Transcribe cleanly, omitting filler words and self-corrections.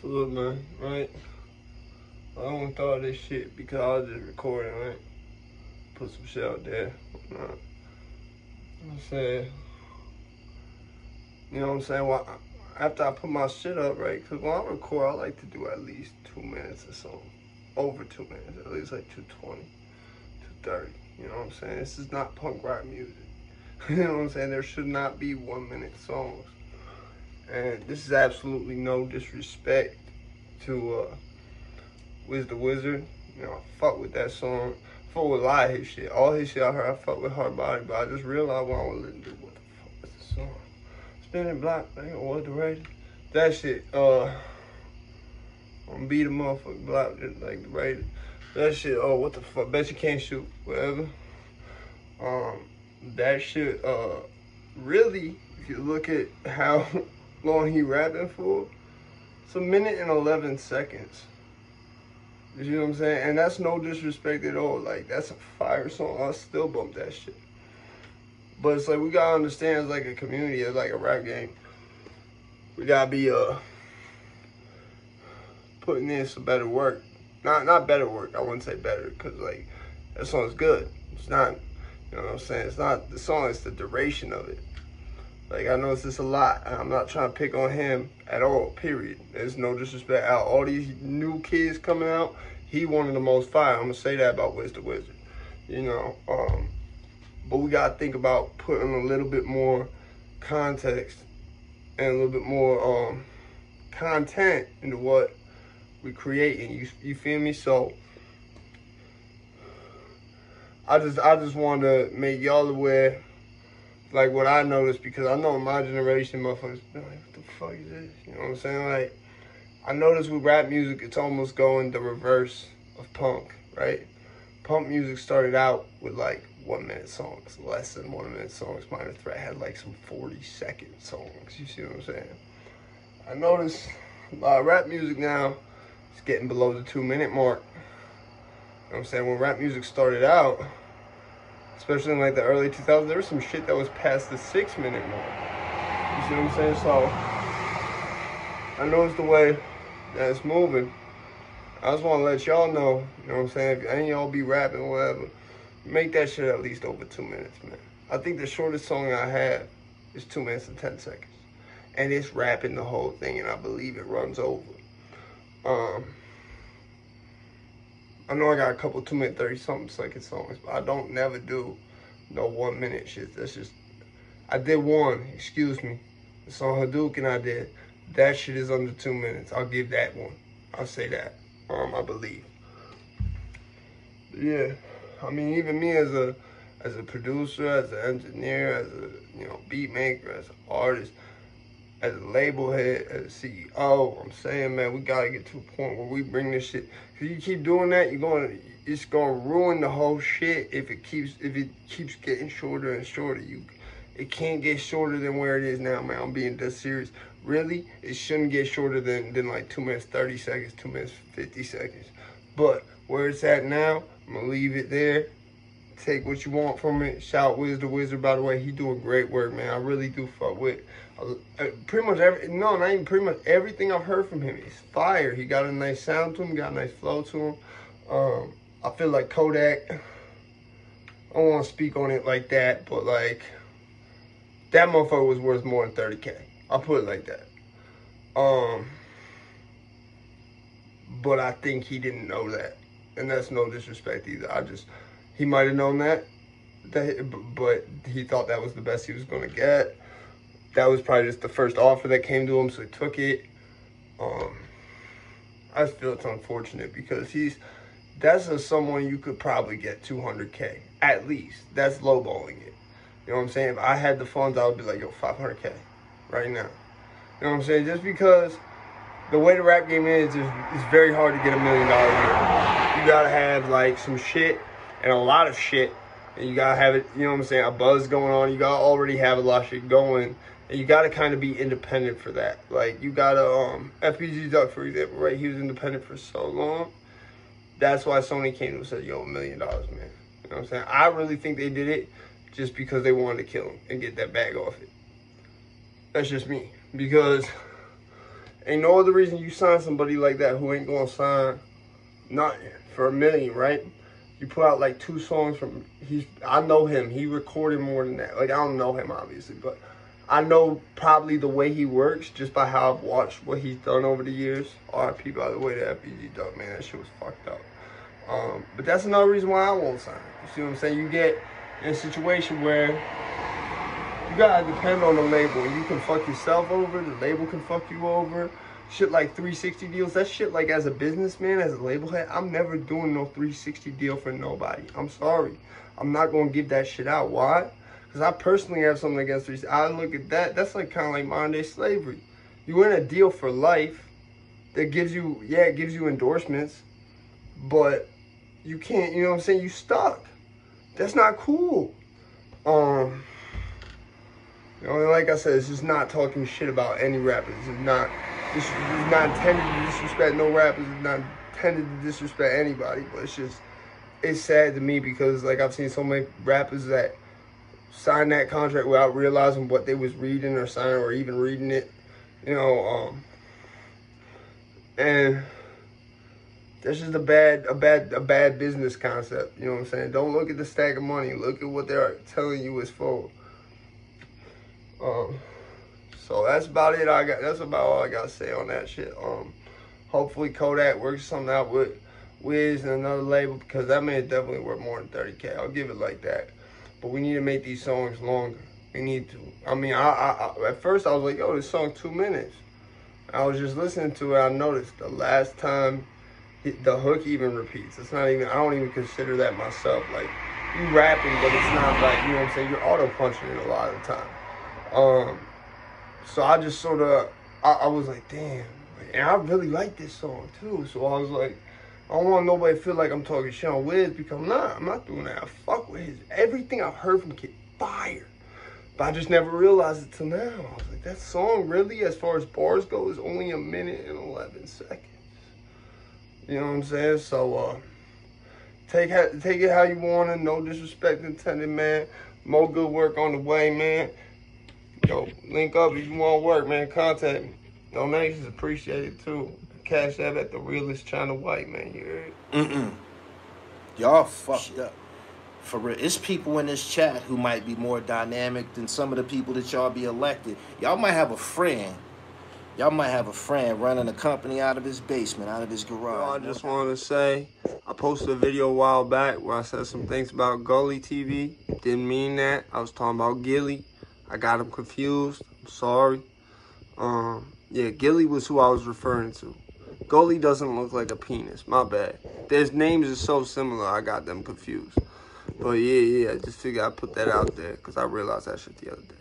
Look, man, right? I don't thought of this shit because I was just recording, right? Put some shit out there. I said, you know what I'm saying? Well, after I put my shit up, right? Because when I record, I like to do at least 2 minutes or so. Over 2 minutes, at least like 2:20, 2:30. You know what I'm saying? This is not punk rock music. You know what I'm saying? There should not be 1 minute songs. And this is absolutely no disrespect to Wiz the Wizard. You know, I fuck with that song. I fuck with a lot of his shit. All his shit I heard, I fuck with Hard Body, but I just realized when I was listening to what the fuck was the song? Spinning Block, man, what the rating? That shit, on Beat a Motherfucking Block, just like the rating. That shit, what the fuck, Bet You Can't Shoot, whatever. That shit, really, if you look at how long he rapping for, it's 1 minute and 11 seconds. You know what I'm saying? And that's no disrespect at all. Like, that's a fire song. I'll still bump that shit. But it's like, we gotta understand, it's like a community, it's like a rap game. We gotta be putting in some better work. Not better work, I wouldn't say better, because like, that song's good. It's not, you know what I'm saying? It's not the song, it's the duration of it. Like, I know it's just a lot. I'm not trying to pick on him at all, period. There's no disrespect. Out all these new kids coming out, he one of the most fire. I'm going to say that about Wiz the Wizard. You know, but we got to think about putting a little bit more context and a little bit more content into what we creating. You feel me? So, I just want to make y'all aware, like what I noticed, because I know in my generation, motherfuckers be like, what the fuck is this? You know what I'm saying? Like, I noticed with rap music, it's almost going the reverse of punk, right? Punk music started out with like 1 minute songs, less than 1 minute songs. Minor Threat had like some 40-second songs. You see what I'm saying? I noticed a lot of rap music now is getting below the 2 minute mark. You know what I'm saying? When rap music started out, especially in like the early 2000s, there was some shit that was past the 6 minute mark. You see what I'm saying? So, I noticed the way that it's moving. I just want to let y'all know, you know what I'm saying? If any of y'all be rapping or whatever, make that shit at least over 2 minutes, man. I think the shortest song I have is 2 minutes and 10 seconds. And it's rapping the whole thing, and I believe it runs over. I know I got a couple 2 minute 30-something second songs, but I don't never do no 1 minute shit. That's just, I did one, excuse me. The song Hadouken I did. That shit is under 2 minutes. I'll give that one. I'll say that. I believe. But yeah, I mean, even me as a producer, as an engineer, as a beat maker, as an artist, as a label head, as a CEO, I'm saying, man, we gotta get to a point where we bring this shit. Cause you keep doing that, it's gonna ruin the whole shit if it keeps getting shorter and shorter. It can't get shorter than where it is now, man. I'm being dead serious. Really, it shouldn't get shorter than like 2 minutes 30 seconds, 2 minutes 50 seconds. But where it's at now, I'm gonna leave it there. Take what you want from it. Shout Wiz the Wizard, by the way. He doing great work, man. I really do fuck with pretty much everything I've heard from him is fire. He got a nice sound to him, got a nice flow to him. I feel like Kodak, I don't want to speak on it like that, but like, that motherfucker was worth more than 30K. I'll put it like that. But I think he didn't know that. And that's no disrespect either. He might have known that, but he thought that was the best he was going to get. That was probably just the first offer that came to him, so he took it. I just feel it's unfortunate because that's someone you could probably get 200K, at least. That's lowballing it. You know what I'm saying? If I had the funds, I would be like, yo, 500K right now. You know what I'm saying? Just because the way the rap game is, it's very hard to get $1 million a year. You gotta have like some shit and a lot of shit, and you gotta have it, you know what I'm saying, a buzz going on. You gotta already have a lot of shit going, and you gotta kind of be independent for that. Like, you gotta, FBG Duck, for example, right? He was independent for so long. That's why Sony came to him and said, yo, $1 million, man. You know what I'm saying? I really think they did it just because they wanted to kill him and get that bag off it. That's just me. Because Ain't no other reason you sign somebody like that who ain't gonna sign nothing for $1 million, right? You put out like 2 songs from, I know him, he recorded more than that. Like, I don't know him, obviously, but I know probably the way he works just by how I've watched what he's done over the years. RIP, by the way, to FBG Duck, man, that shit was fucked up. But that's another reason why I won't sign. You see what I'm saying? You get in a situation where you gotta depend on the label. You can fuck yourself over, the label can fuck you over. Shit like 360 deals, that shit, like, as a businessman, as a label head, I'm never doing no 360 deal for nobody. I'm sorry. I'm not gonna give that shit out. Why? Because I personally have something against 360. I look at that, that's like kind of like modern day slavery. You in a deal for life that gives you, yeah, it gives you endorsements, but you can't, you know what I'm saying, you stuck. That's not cool. You know, like I said, it's just not talking shit about any rappers. It's not intended to disrespect no rappers. It's not intended to disrespect anybody. But it's sad to me because, like, I've seen so many rappers that sign that contract without realizing what they was reading or signing or even reading it. You know, and that's just a bad business concept. You know what I'm saying? Don't look at the stack of money. Look at what they're telling you it's for. So that's about it. That's about all I got to say on that shit. Hopefully Kodak works something out with Wiz and another label, because that man is definitely worth more than 30K. I'll give it like that. But we need to make these songs longer. We need to. I mean, I at first I was like, yo, this song 2 minutes. I was just listening to it. I noticed the last time the hook even repeats. It's not even, I don't even consider that myself. Like, you rapping, but it's not like, you know what I'm saying, you're auto punching it a lot of the time. So I just sort of, I was like, damn, and I really like this song too. So I was like, I don't want nobody to feel like I'm talking shit on Wiz, because I'm not doing that. I fuck with his, everything I've heard from Kid, fire. But I just never realized it till now. I was like, that song really, as far as bars go, is only 1 minute and 11 seconds. You know what I'm saying? So, take it how you want it. No disrespect intended, man. More good work on the way, man. Yo, link up if you want to work, man. Contact me. Donations appreciated too. Cash App at the realest China White, man. You heard? Y'all fucked up. For real. It's people in this chat who might be more dynamic than some of the people that y'all be elected. Y'all might have a friend. Y'all might have a friend running a company out of his basement, out of his garage. I just wanted to say, I posted a video a while back where I said some things about Gully TV. Didn't mean that. I was talking about Gilly. I got him confused. I'm sorry. Yeah, Gilly was who I was referring to. Gully doesn't look like a penis. My bad. Their names are so similar, I got them confused. But yeah, I just figured I'd put that out there because I realized that shit the other day.